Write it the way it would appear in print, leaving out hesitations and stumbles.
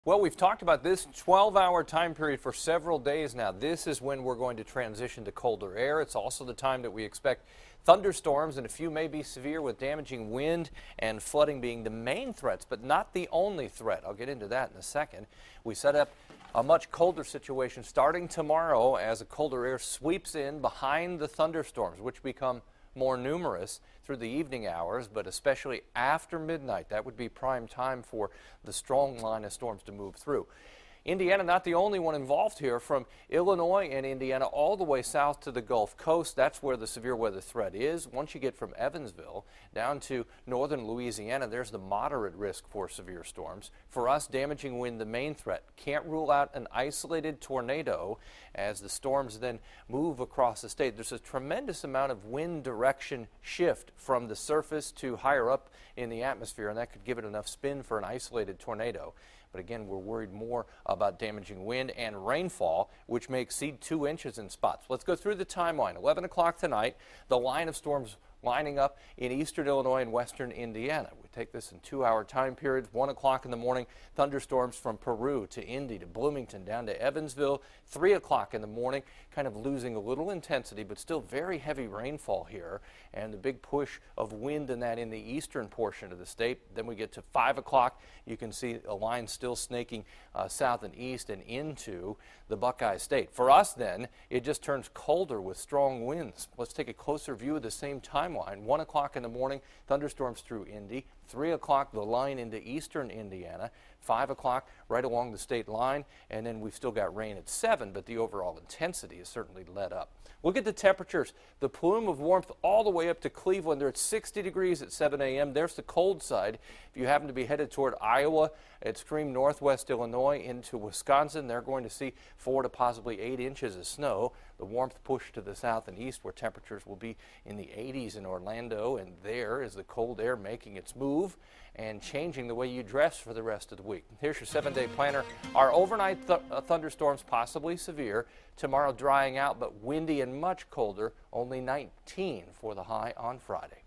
Well, we've talked about this 12-hour time period for several days now. This is when we're going to transition to colder air. It's also the time that we expect thunderstorms, and a few may be severe, with damaging wind and flooding being the main threats, but not the only threat. I'll get into that in a second. We set up a much colder situation starting tomorrow as a colder air sweeps in behind the thunderstorms, which become more numerous through the evening hours, but especially after midnight. That would be prime time for the strong line of storms to move through. Indiana, not the only one involved here. From Illinois and Indiana all the way south to the Gulf Coast, that's where the severe weather threat is. Once you get from Evansville down to northern Louisiana, there's the moderate risk for severe storms. For us, damaging wind, the main threat. Can't rule out an isolated tornado as the storms then move across the state. There's a tremendous amount of wind direction shift from the surface to higher up in the atmosphere, and that could give it enough spin for an isolated tornado. But again, we're worried more about damaging wind and rainfall, which may exceed 2 inches in spots. Let's go through the timeline. 11 o'clock tonight, the line of storms lining up in eastern Illinois and western Indiana. We take this in 2-hour time periods. 1 o'clock in the morning, thunderstorms from Peru to Indy to Bloomington down to Evansville. 3 o'clock in the morning, kind of losing a little intensity, but still very heavy rainfall here, and the big push of wind in that in the eastern portion of the state. Then we get to 5 o'clock. You can see a line still snaking south and east and into the Buckeye State. For us then, it just turns colder with strong winds. Let's take a closer view of the same timeline. 1 o'clock in the morning, thunderstorms through Indy. 3 o'clock, the line into eastern Indiana. 5 o'clock, right along the state line. And then we've still got rain at 7, but the overall intensity is certainly let up. Look at the temperatures. The plume of warmth all the way up to Cleveland. They're at 60 degrees at 7 a.m. There's the cold side. If you happen to be headed toward Iowa, extreme northwest Illinois into Wisconsin, they're going to see 4 to possibly 8 inches of snow. The warmth pushed to the south and east, where temperatures will be in the 80s in Orlando, and there is the cold air making its move and changing the way you dress for the rest of the week. Here's your 7-day planner. Our overnight thunderstorms possibly severe. Tomorrow drying out, but windy and much colder. Only 19 for the high on Friday.